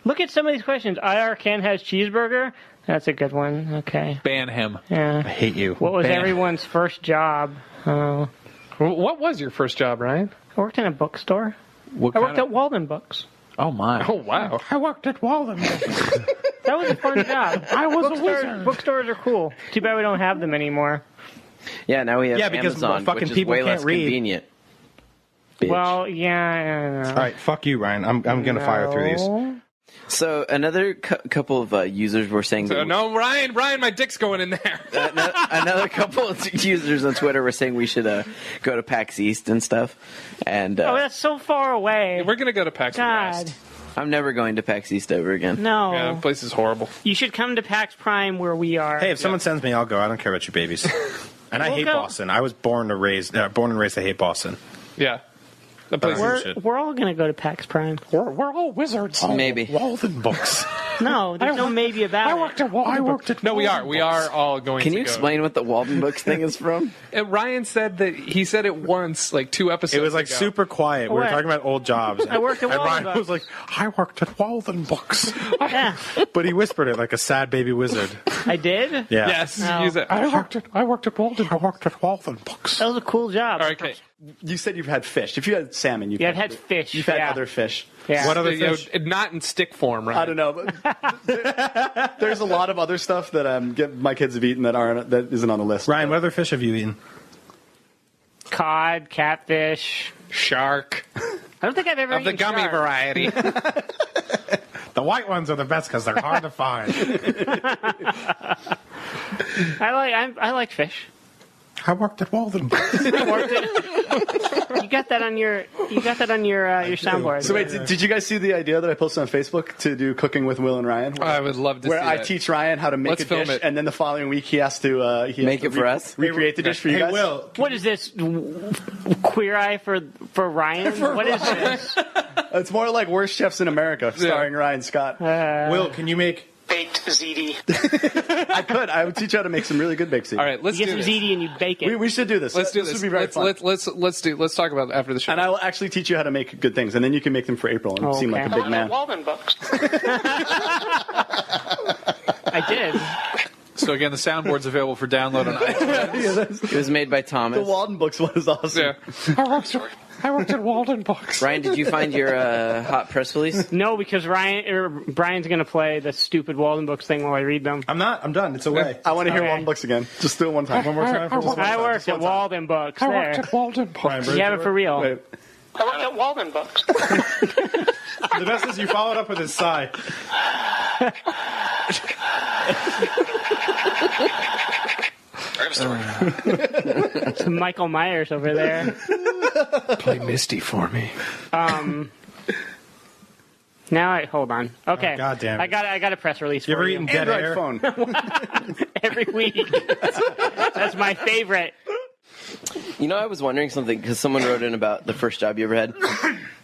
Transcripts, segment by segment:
Look at some of these questions. IR Ken has cheeseburger. That's a good one. Okay. Ban him. Yeah. I hate you. What was everyone's first job? Oh. What was your first job, Ryan? I worked in a bookstore. What I worked at Waldenbooks. Oh, my. Oh, wow. I worked at Waldenbooks. That was a fun job. I was a wizard. Bookstores are cool. Too bad we don't have them anymore. Yeah, now we have because Amazon, fucking which is people way can't less read. convenient. Bitch. Well, yeah. All right, fuck you, Ryan. I'm going to fire through these. So another couple of users were saying... No, Ryan, my dick's going in there. Another couple of users on Twitter were saying we should go to PAX East and stuff. And that's so far away. We're going to go to PAX God. West. I'm never going to PAX East ever again. No. Yeah, the place is horrible. You should come to PAX Prime where we are. Hey, if someone sends me, I'll go. I don't care about you babies. And I hate Boston. I was born and raised to hate Boston. Yeah. The place We're all going to go to PAX Prime. We're all wizards. Maybe. Waldenbooks. No, there's no maybe about it. I worked at No, we are. We are all going Can to you go. explain what the Waldenbooks thing is from? Ryan said that he said it once, like 2 episodes It was like ago. super quiet. We were What? talking about old jobs. I worked at And Ryan Waldenbooks. was like, I worked at Waldenbooks. Yeah, But he whispered it like a sad baby wizard. I did. Yeah. Yes. No. Use it. I worked at Waldenbooks. That was a cool job. All right, okay. You said you've had fish. If you had salmon, Yeah, I've had fish. You've had yeah. other fish. Yeah. What other You know, fish? not in stick form, right? I don't know, but there's a lot of other stuff that my kids have eaten that isn't on the list. Ryan, what other fish have you eaten? Cod, catfish. Shark. I don't think I've ever Of the eaten gummy shark. variety. The white ones are the best because they're hard to find. I like fish. I worked at Waldenbooks. You got that on your soundboard. So wait, did you guys see the idea that I posted on Facebook to do Cooking with Will and Ryan? I would love to Where see I that. teach Ryan how to make Let's a film dish, it. and then the following week he has to Make it for us? recreate the dish for you guys. Hey, Will. What is this? Queer Eye for Ryan? What is this? It's more like Worst Chefs in America, starring Ryan Scott. Will, can you make... Baked ziti. I would teach you how to make some really good baked ziti. All right, let's You do get some this. ziti and you bake it. We should do this. Let's do this. This would be very fun. Let's talk about it after the show. And I will actually teach you how to make good things, and then you can make them for April and seem like a big man. Waldenbooks. I did. So again, the soundboard's available for download on iTunes. It was made by The Thomas. Waldenbooks one is awesome. Yeah. I worked at Waldenbooks. Ryan, did you find your hot press release? No, because Brian's going to play the stupid Waldenbooks thing while I read them. I'm not. I'm done. It's away. I want to hear Okay. Waldenbooks again. Just do it one time. One more time. I worked at Waldenbooks. There. Waldenbooks. You have it for real. Wait. I worked at Waldenbooks. The best is you followed up with his sigh. It's Michael Myers over there. Play Misty for me. Now hold on. Okay. Oh, God damn it. I got a press release You for ever you. eaten dead Android air? phone. Every week. That's my favorite. You know, I was wondering something because someone wrote in about the first job you ever had.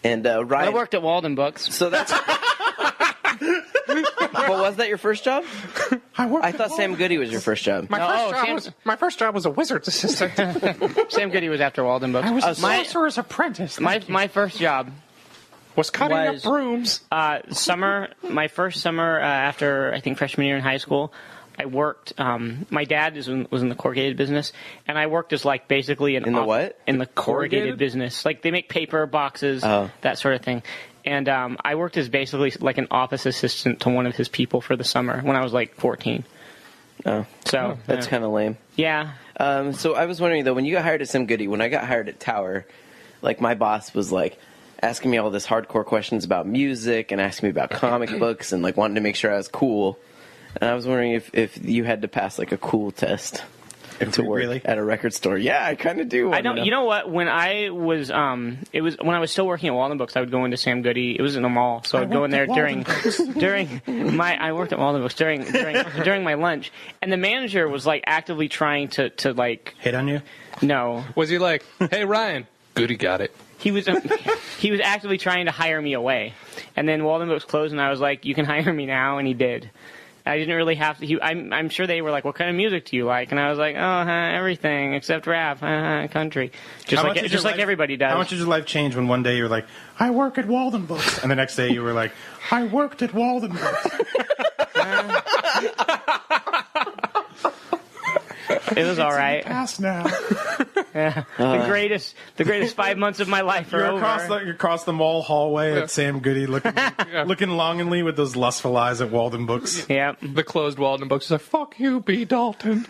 And Ryan... I worked at Waldenbooks. So that's... But was that your first job? I thought Sam Goody was your first job. My first job was a wizard's assistant. Sam Goody was after Waldenbooks. sorcerer's apprentice. My first job Was cutting was up brooms. my first summer after I think freshman year in high school. I worked. My dad was in the corrugated business, and I worked as like basically In the what? In the corrugated business. Like they make paper boxes, that sort of thing. And I worked as basically like an office assistant to one of his people for the summer when I was like 14. Oh, So that's kind of lame. yeah. So I was wondering though, when you got hired at Sam Goody, when I got hired at Tower, like my boss was like asking me all this hardcore questions about music and asking me about comic books and like wanting to make sure I was cool. And I was wondering if you had to pass like a cool test to work at a record store. Yeah, I kind of do. I don't. You know what? When I was, it was when I was still working at Waldenbooks. I would go into Sam Goody. It was in a mall, so I'd go in there during my. I worked at Waldenbooks during my lunch, and the manager was like actively trying to like Hit on you? no. Was he like, hey, Ryan, Goody got it. He was actively trying to hire me away, and then Waldenbooks closed, and I was like, "You can hire me now," and he did. I didn't really have to. I'm sure they were like, "What kind of music do you like?" And I was like, "Oh, everything except rap, country." Just like everybody does. How much did your life change when one day you were like, "I work at Waldenbooks," and the next day you were like, "I worked at Waldenbooks." It was all right. Past now. Yeah. The greatest 5 months of my life are You're over. you're across the mall hallway at Sam Goody, looking longingly with those lustful eyes at Waldenbooks. Yeah. The closed Waldenbooks is like, fuck you, B. Dalton.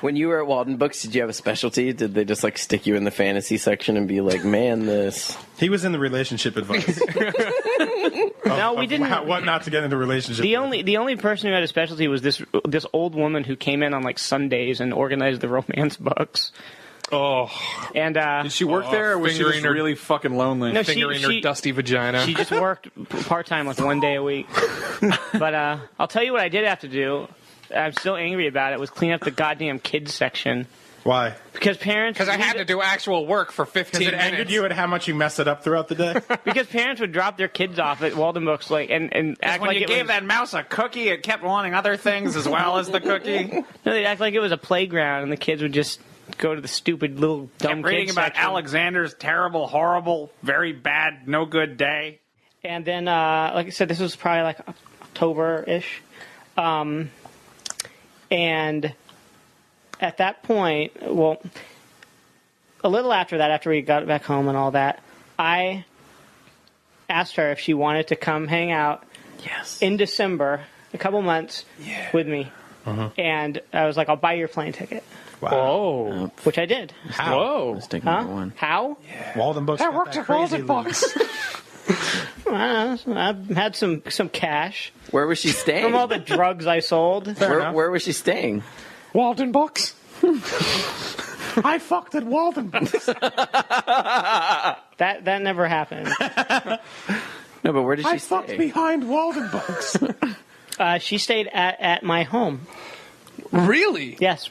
When you were at Waldenbooks, did you have a specialty? Did they just like stick you in the fantasy section and be like, man, this? He was in the relationship advice. No, we didn't. What not to get into relationship. The only person who had a specialty was this old woman who came in on like Sundays and organized the romance books. Oh. And Did she work there, or was she just fingering her- really fucking lonely? No, Fingering her dusty vagina. she just worked part-time like one day a week. But I'll tell you what I did have to do. I'm still angry about it. Was clean up the goddamn kids section. Why? Because parents... Because I had to do actual work for 15 Because it minutes. angered you at how much you mess it up throughout the day? Because parents would drop their kids off at Waldenbooks and act When like you it gave was... that mouse a cookie, it kept wanting other things as well as the cookie. No, they'd act like it was a playground and the kids would just go to the stupid little dumb Kept reading kids about section. Alexander's terrible, horrible, very bad, no good day. And then, like I said, this was probably like October-ish. And at that point, well, a little after that, after we got back home and all that, I asked her if she wanted to come hang out in December, a couple months, with me. And I was like, I'll buy your plane ticket, Whoa. which I did. Whoa. Let's take Huh? number one. How? Waldenbooks. That works at Waldenbooks. I don't know. I had some cash Where was she staying? from all the drugs I sold. Where was she staying? Waldenbooks. I fucked at Waldenbooks. That never happened. No, but where did she I stay? fucked behind Waldenbooks. She stayed at my home. Really? Yes.